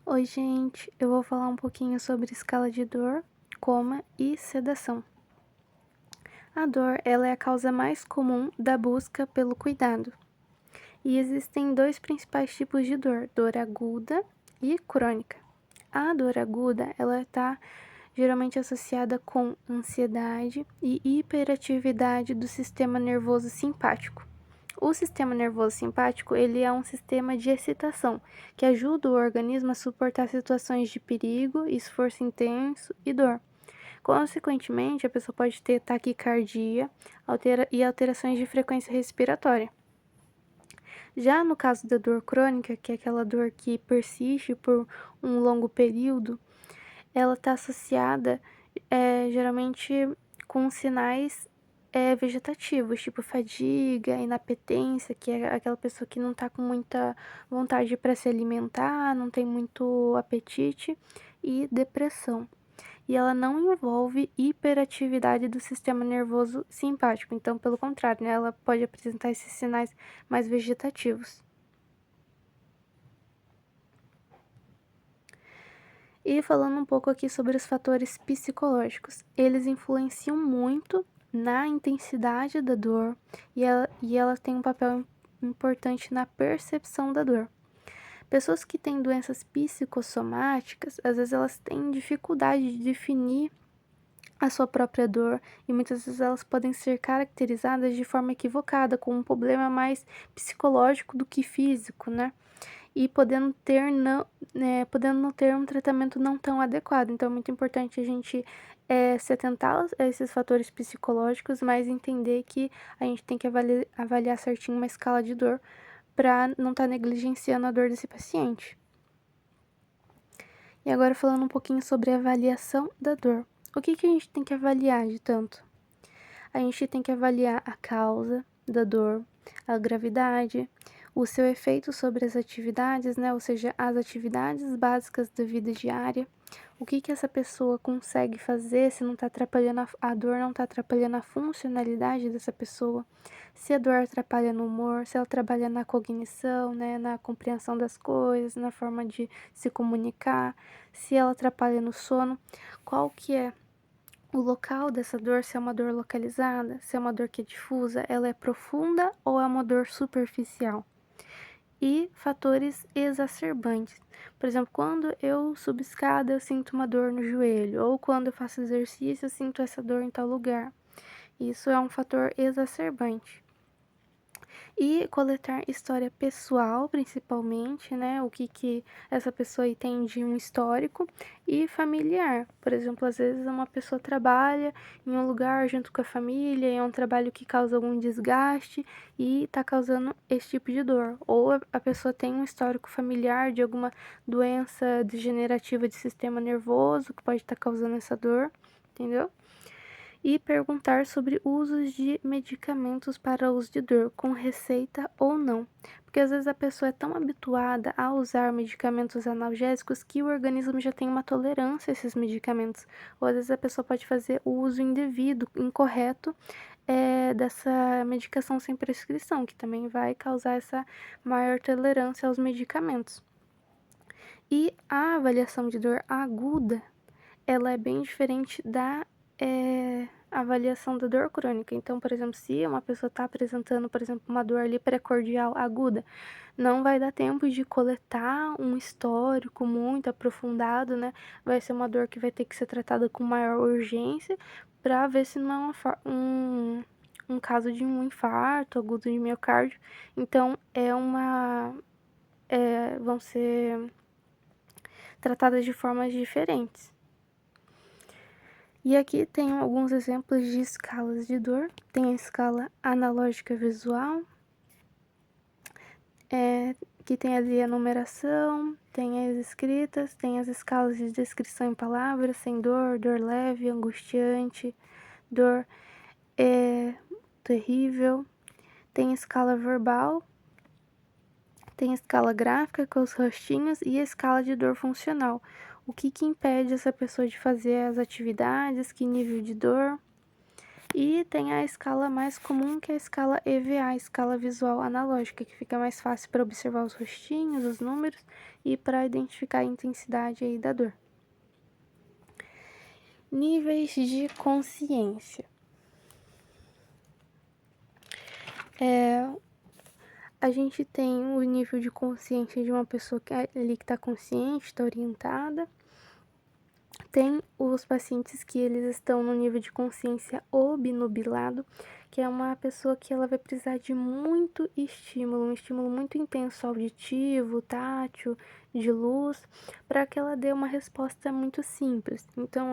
Oi, gente, eu vou falar um pouquinho sobre escala de dor, coma e sedação. A dor, ela é a causa mais comum da busca pelo cuidado. E existem dois principais tipos de dor, dor aguda e crônica. A dor aguda, ela está geralmente associada com ansiedade e hiperatividade do sistema nervoso simpático. O sistema nervoso simpático, ele é um sistema de excitação que ajuda o organismo a suportar situações de perigo, esforço intenso e dor. Consequentemente, a pessoa pode ter taquicardia e alterações de frequência respiratória. Já no caso da dor crônica, que é aquela dor que persiste por um longo período, ela está associada geralmente com sinais vegetativos, tipo fadiga, inapetência, que é aquela pessoa que não está com muita vontade para se alimentar, não tem muito apetite, e depressão. E ela não envolve hiperatividade do sistema nervoso simpático, então, pelo contrário, né, ela pode apresentar esses sinais mais vegetativos. E falando um pouco aqui sobre os fatores psicológicos, eles influenciam muito na intensidade da dor e ela tem um papel importante na percepção da dor. Pessoas que têm doenças psicossomáticas, às vezes elas têm dificuldade de definir a sua própria dor e muitas vezes elas podem ser caracterizadas de forma equivocada, com um problema mais psicológico do que físico, né? E podendo não ter um tratamento não tão adequado. Então é muito importante a gente se atentar a esses fatores psicológicos, mas entender que a gente tem que avaliar certinho uma escala de dor para não estar negligenciando a dor desse paciente. E agora falando um pouquinho sobre a avaliação da dor. O que a gente tem que avaliar de tanto? A gente tem que avaliar a causa da dor, a gravidade, o seu efeito sobre as atividades, né? Ou seja, as atividades básicas da vida diária. O que essa pessoa consegue fazer, se não está atrapalhando a dor, não está atrapalhando a funcionalidade dessa pessoa, se a dor atrapalha no humor, se ela trabalha na cognição, né, na compreensão das coisas, na forma de se comunicar, se ela atrapalha no sono, qual que é o local dessa dor, se é uma dor localizada, se é uma dor que é difusa, ela é profunda ou é uma dor superficial. E fatores exacerbantes. Por exemplo, quando eu subo escada, eu sinto uma dor no joelho, ou quando eu faço exercício, eu sinto essa dor em tal lugar. Isso é um fator exacerbante. E coletar história pessoal, principalmente, né? O que essa pessoa aí tem de um histórico e familiar. Por exemplo, às vezes uma pessoa trabalha em um lugar junto com a família, é um trabalho que causa algum desgaste e tá causando esse tipo de dor. Ou a pessoa tem um histórico familiar de alguma doença degenerativa de sistema nervoso que pode estar causando essa dor, entendeu? E perguntar sobre usos de medicamentos para uso de dor, com receita ou não. Porque às vezes a pessoa é tão habituada a usar medicamentos analgésicos que o organismo já tem uma tolerância a esses medicamentos. Ou às vezes a pessoa pode fazer o uso indevido, incorreto, dessa medicação sem prescrição, que também vai causar essa maior tolerância aos medicamentos. E a avaliação de dor aguda, ela é bem diferente da avaliação da dor crônica. Então, por exemplo, se uma pessoa está apresentando, por exemplo, uma dor ali precordial aguda, não vai dar tempo de coletar um histórico muito aprofundado, né? Vai ser uma dor que vai ter que ser tratada com maior urgência para ver se não é um caso de um infarto agudo de miocárdio. Então, vão ser tratadas de formas diferentes. E aqui tem alguns exemplos de escalas de dor. Tem a escala analógica visual, que tem ali a numeração, tem as escritas, tem as escalas de descrição em palavras, sem dor, dor leve, angustiante, dor terrível. Tem a escala verbal, tem a escala gráfica com os rostinhos e a escala de dor funcional. O que impede essa pessoa de fazer as atividades, que nível de dor. E tem a escala mais comum, que é a escala EVA, a escala visual analógica, que fica mais fácil para observar os rostinhos, os números e para identificar a intensidade aí da dor. Níveis de consciência. A gente tem o nível de consciência de uma pessoa que está consciente, está orientada. Tem os pacientes que eles estão no nível de consciência obnubilado, que é uma pessoa que ela vai precisar de muito estímulo, um estímulo muito intenso, auditivo, tátil, de luz, para que ela dê uma resposta muito simples. Então,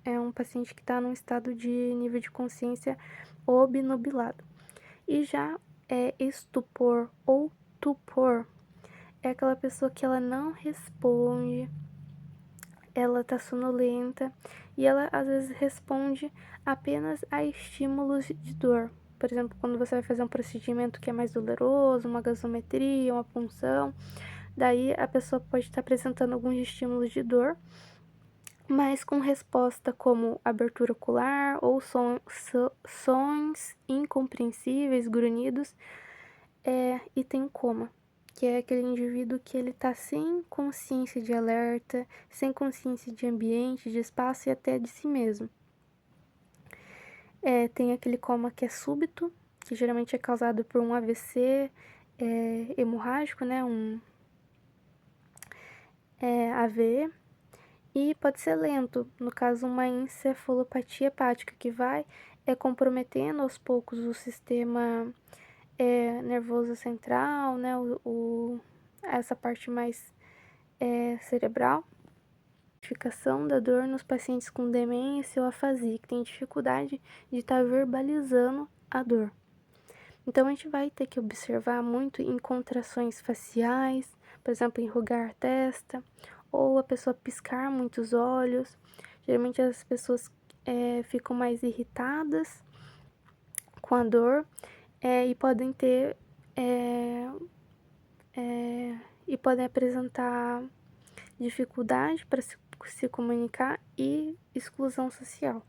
é um paciente que está num estado de nível de consciência obnubilado. E já estupor ou tupor é aquela pessoa que ela não responde, ela tá sonolenta e ela às vezes responde apenas a estímulos de dor. Por exemplo, quando você vai fazer um procedimento que é mais doloroso, uma gasometria, uma punção, daí a pessoa pode estar apresentando alguns estímulos de dor, mas com resposta como abertura ocular ou sons incompreensíveis, grunhidos, e tem coma, que é aquele indivíduo que ele tá sem consciência de alerta, sem consciência de ambiente, de espaço e até de si mesmo. Tem aquele coma que é súbito, que geralmente é causado por um AVC hemorrágico, né, AVE, e pode ser lento, no caso uma encefalopatia hepática, que vai comprometendo aos poucos o sistema nervoso central, né, essa parte mais cerebral. Identificação da dor nos pacientes com demência ou afasia, que tem dificuldade de estar verbalizando a dor. Então, a gente vai ter que observar muito em contrações faciais, por exemplo, enrugar a testa, ou a pessoa piscar muito os olhos. Geralmente, as pessoas ficam mais irritadas com a dor e podem ter e podem apresentar dificuldade para se comunicar e exclusão social.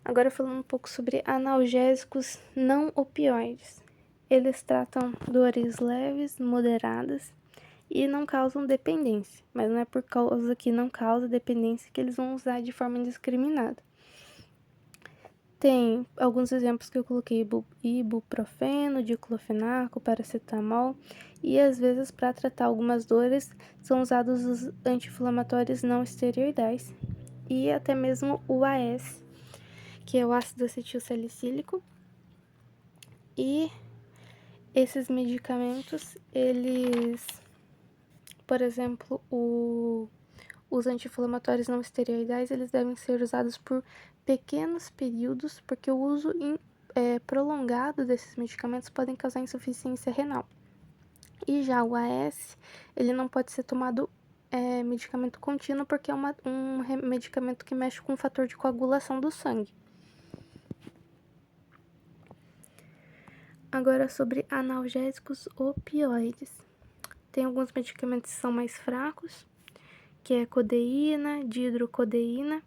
Agora falando um pouco sobre analgésicos não opioides. Eles tratam dores leves, moderadas e não causam dependência, mas não é por causa que não causa dependência que eles vão usar de forma indiscriminada. Tem alguns exemplos que eu coloquei: ibuprofeno, diclofenaco, paracetamol, e às vezes para tratar algumas dores são usados os anti-inflamatórios não esteroidais e até mesmo o AS, que é o ácido acetilsalicílico. E esses medicamentos, eles, por exemplo, os anti-inflamatórios não esteroidais, eles devem ser usados por pequenos períodos, porque o uso prolongado desses medicamentos podem causar insuficiência renal. E já o AS, ele não pode ser tomado medicamento contínuo, porque é um medicamento que mexe com o fator de coagulação do sangue. Agora sobre analgésicos opioides. Tem alguns medicamentos que são mais fracos, que é codeína, dihidrocodeína,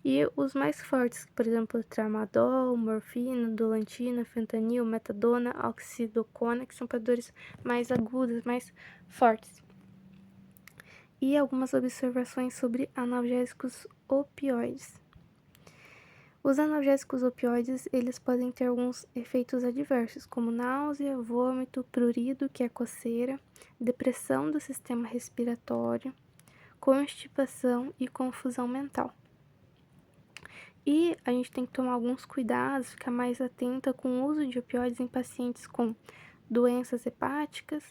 e os mais fortes, por exemplo, tramadol, morfina, dolantina, fentanil, metadona, oxidocona, que são para dores mais agudas, mais fortes. E algumas observações sobre analgésicos opioides. Os analgésicos opioides, eles podem ter alguns efeitos adversos, como náusea, vômito, prurido, que é coceira, depressão do sistema respiratório, constipação e confusão mental. E a gente tem que tomar alguns cuidados, ficar mais atenta com o uso de opioides em pacientes com doenças hepáticas,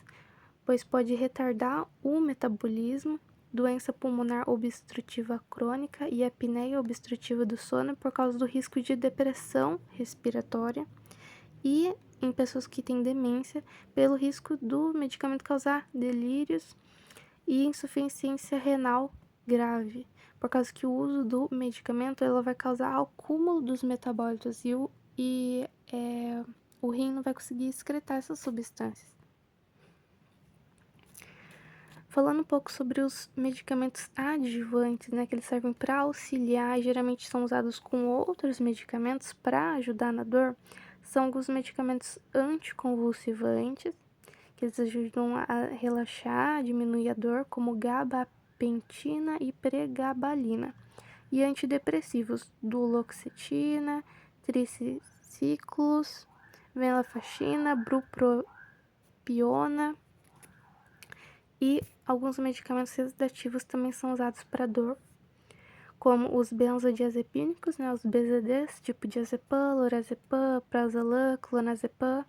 pois pode retardar o metabolismo, doença pulmonar obstrutiva crônica e apneia obstrutiva do sono por causa do risco de depressão respiratória, e em pessoas que têm demência, pelo risco do medicamento causar delírios e insuficiência renal grave, por causa que o uso do medicamento ela vai causar acúmulo dos metabólitos e o rim não vai conseguir excretar essas substâncias. Falando um pouco sobre os medicamentos adjuvantes, né, que eles servem para auxiliar, geralmente são usados com outros medicamentos para ajudar na dor, são alguns medicamentos anticonvulsivantes, que eles ajudam a relaxar, diminuir a dor, como gabapentina e pregabalina. E antidepressivos, duloxetina, triciclos, venlafaxina, bupropiona, e alguns medicamentos sedativos também são usados para dor, como os benzodiazepínicos, né, os BZDs, tipo diazepam, lorazepam, prazolam, clonazepam,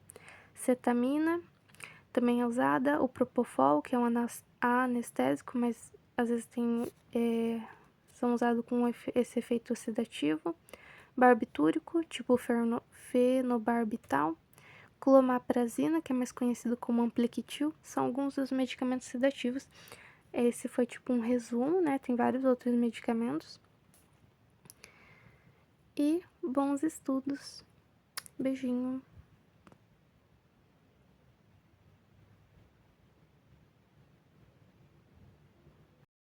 cetamina, também é usada, o propofol, que é um anestésico, mas às vezes são usados com esse efeito sedativo, barbitúrico, tipo fenobarbital, clomaprazina, que é mais conhecido como Ampliquitil, são alguns dos medicamentos sedativos. Esse foi tipo um resumo, né? Tem vários outros medicamentos. E bons estudos. Beijinho.